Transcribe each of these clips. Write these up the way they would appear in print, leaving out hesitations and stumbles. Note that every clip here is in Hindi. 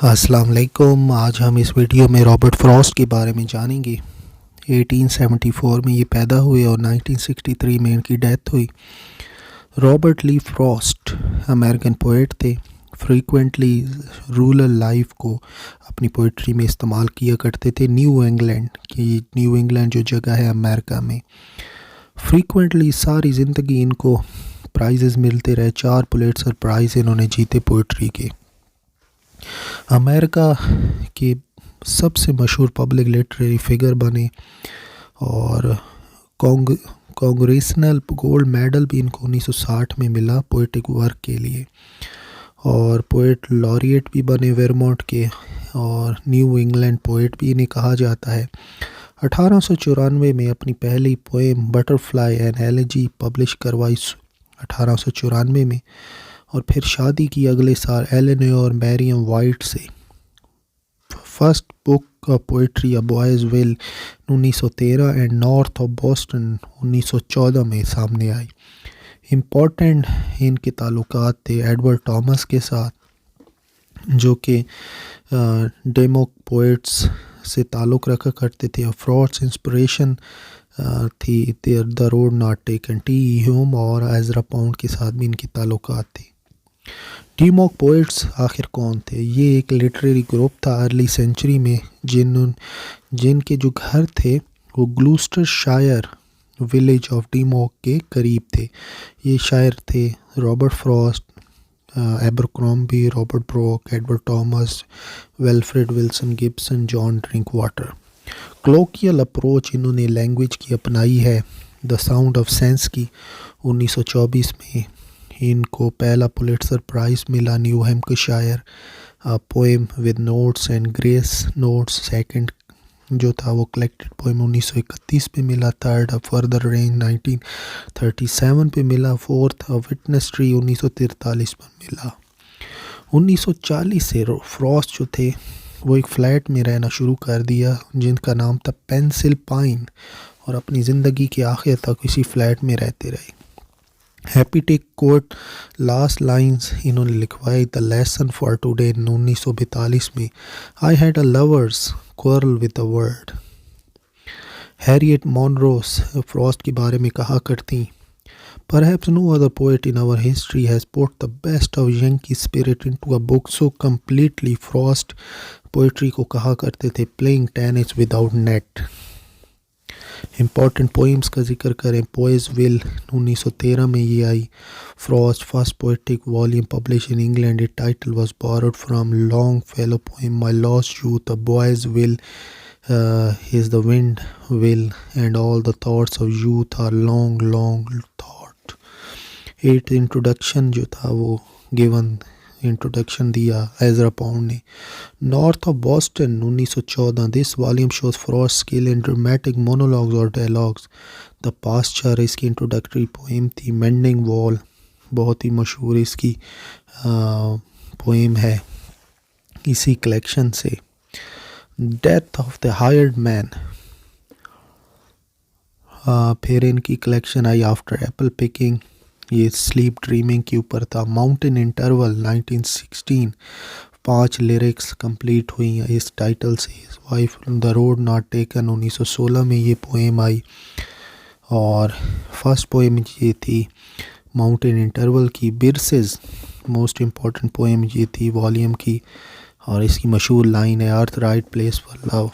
अस्सलाम वालेकुम। आज हम इस वीडियो में रॉबर्ट फ्रॉस्ट के बारे में जानेंगे। 1874 में ये पैदा हुए और 1963 में इनकी डेथ हुई। रॉबर्ट ली फ्रॉस्ट अमेरिकन पोएट थे। फ्रीक्वेंटली रूरल लाइफ को अपनी पोइट्री में इस्तेमाल किया करते थे। न्यू इंग्लैंड जो जगह है अमेरिका में, फ्रीक्वेंटली सारी ज़िंदगी इनको प्राइजेज़ मिलते रहे। 4 पुलित्ज़र प्राइज़ इन्होंने जीते पोइट्री के। अमेरिका के सबसे मशहूर पब्लिक लिटरेरी फिगर बने और कांग्रेशनल गोल्ड मेडल भी इनको 1960 में मिला पोइटिक वर्क के लिए, और पोइट लॉरिएट भी बने वेरमोंट के, और न्यू इंग्लैंड पोइट भी इन्हें कहा जाता है। 1894 में अपनी पहली poem butterfly an elegy publish करवाई 1894 में, और फिर शादी की अगले साल एलेनोर मैरियम वाइट से। First book of poetry a boy's will 1913 and north of Boston 1914 में सामने आई। इम्पोर्टेंट इनके ताल्लुकात थे एडवर्ड थॉमस के साथ, जो कि डेमो पोइट्स से ताल्लुक़ रखा करते थे। फ्रॉस्ट इंस्पिरेशन थी the road not taken T Hume और एजरा पाउंड के साथ भी इनके ताल्लुकात थे। टीमॉक पोइट्स आखिर कौन थे? ये एक लिटरेरी ग्रुप था अर्ली सेंचुरी में जिनके जो घर थे वो ग्लूस्टरशायर विलेज ऑफ टीमॉक के करीब थे। ये शायर थे Robert Frost, Abercrombie, Robert Brooke, Edward Thomas, Wilfred Wilson Gibson, John Drinkwater. Colloquial approach इन्होंने लैंग्वेज की अपनाई है। द साउंड ऑफ सेंस की 1924 में इनको पहला पुलित्ज़र प्राइज़ मिला। New Hampshire poem with notes and grace notes second जो था वो कलेक्टेड पोएम 1931 पे मिला। थर्ड फर्दर रेंज 1937 पे मिला। फोर्थ विटनेस ट्री 1943 में मिला। 1940 से फ्रॉस्ट जो थे वो एक फ्लैट में रहना शुरू कर दिया जिनका नाम था पेंसिल पाइन, और अपनी ज़िंदगी के आखिर तक इसी फ्लैट में रहते रहे। Happy take quote last lines इन्होंने लिखवाई द लेसन फॉर टुडे 1942 में। I had a lover's quarrel with the world. Harriet Monroe's Frost के बारे में कहा करती, perhaps no other poet in our history has put the best of Yankee spirit into a book so completely. Frost poetry को कहा करते थे playing tennis without net. Important poems का जिक्र करें, बॉयज़ विल 1913 में ये आई। Frost first poetic volume publish in England. It title was borrowed from long poem my lost youth. A boy's will is the wind will and all the thoughts of youth are long long thought. At introduction जो था वो गिवन इंट्रोडक्शन दिया एजरा पाउंड ने। North of Boston 1914। This volume shows Frost skill in dramatic monologues और डायलॉग्स। द पास्चर इसकी इंट्रोडक्टरी पोएम थी। मेंडिंग वॉल बहुत ही मशहूर इसकी पोएम है इसी कलेक्शन से। Death of the hired man फिर इनकी कलेक्शन आई। आफ्टर एप्पल पिकिंग ये स्लीप ड्रीमिंग के ऊपर था। माउंटेन इंटरवल 1916 5 लिरिक्स कंप्लीट हुई हैं इस टाइटल से। Wife the road not taken 1916 में ये पोएम आई, और फर्स्ट पोएम ये थी माउंटेन इंटरवल की। बिरसेस मोस्ट इम्पॉर्टेंट पोएम ये थी वॉल्यूम की, और इसकी मशहूर लाइन है earth right place for love.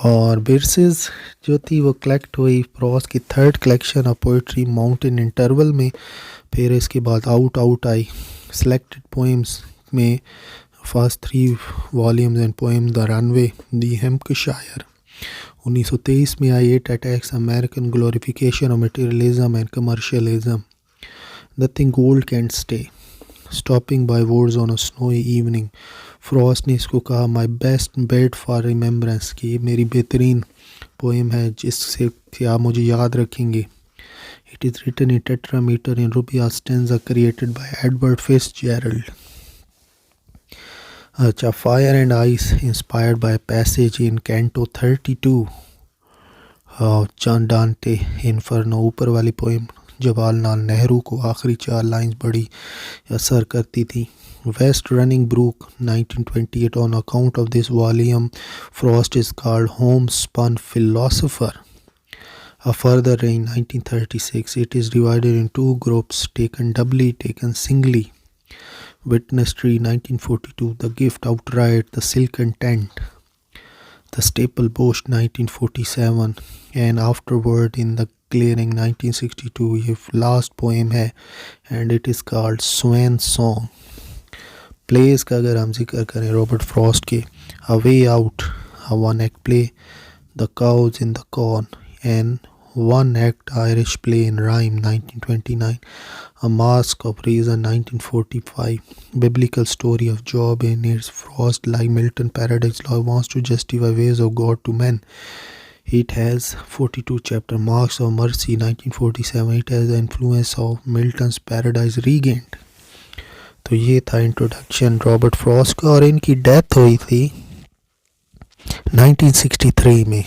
और बिरसेस जो थी वो कलेक्ट हुई फ्रॉस्ट की third collection of poetry mountain interval में। फिर इसके बाद आउट आई सेलेक्टेड पोएम्स में first 3 volumes and poem the runaway the Hampshire 1923 में आई। It attacks American glorification of materialism and commercialism. Nothing gold can stay stopping by woods on a snowy evening. Frost ने इसको कहा my best bed for remembrance, की ये मेरी बेहतरीन पोएम है जिससे कि आप मुझे याद रखेंगे। It is written in tetrameter in Rubaiyat stanza created by Edward Fitzgerald. अच्छा, fire and ice inspired by passage in canto 32 John Dante Inferno. ऊपर वाली पोएम जवाहरलाल नेहरू को आखिरी 4 लाइंस बड़ी असर करती थी। West Running Brook 1928. On account of this, William Frost is called homespun philosopher. A further in 1936, it is divided in two groups, taken doubly, taken singly. Witness Tree 1942, The Gift Outright, The Silken Tent, The Staple Bush 1947, and Afterward in the Clearing 1962. ये लास्ट पोएम है and it is called swan song. Place का अगर हम जिक्र करें रॉबर्ट फ्रॉस्ट के, a way out, a one act play, the cows in the corn, and one act Irish play in rhyme 1929, A Mask of Reason 1945, Biblical Story of Job in its Frost, like Milton Paradise Law, wants to justify ways of God to men. It has 42 chapters. Marks of Mercy 1947, it has the influence of Milton's Paradise Regained. तो ये था इंट्रोडक्शन रॉबर्ट फ्रॉस्ट का, और इनकी डेथ हुई थी 1963 में.